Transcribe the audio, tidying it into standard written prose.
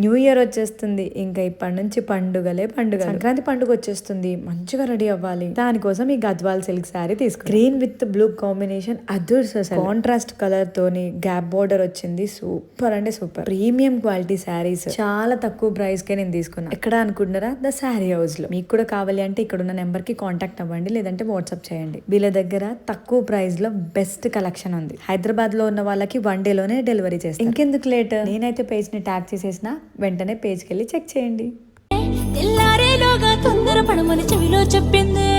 New year వచ్చేస్తుంది, ఇంకా ఇప్పటి నుంచి పండుగలే పండుగ. సంక్రాంతి పండుగ వచ్చేస్తుంది, మంచిగా రెడీ అవ్వాలి. దానికోసం ఈ గద్వాల్ సిల్క్ శారీ తీసుకు, green with blue combination Adhurs, contrast colour తోని గ్యాప్ బోర్డర్ వచ్చింది. సూపర్ అంటే సూపర్, ప్రీమియం క్వాలిటీ శారీస్ చాలా తక్కువ ప్రైస్ కే నేను తీసుకున్నా. ఎక్కడ అనుకుంటున్నారా? ద శారీ హౌస్ లో. మీకు కూడా కావాలి అంటే ఇక్కడ ఉన్న నెంబర్ కి కాంటాక్ట్ అవ్వండి, లేదంటే వాట్సాప్ చేయండి. వీళ్ళ దగ్గర తక్కువ ప్రైస్ లో బెస్ట్ కలెక్షన్ ఉంది. హైదరాబాద్ లో ఉన్న వాళ్ళకి 1 day లోనే డెలివరీ చేస్తారు. ఇంకెందుకు లేట్, నేనైతే పేజ్ ని ట్యాగ్ చేసేసిన, వెంటనే పేజ్కి వెళ్ళి చెక్ చేయండి. తొందర పడమని చెవిలో చెప్పింది.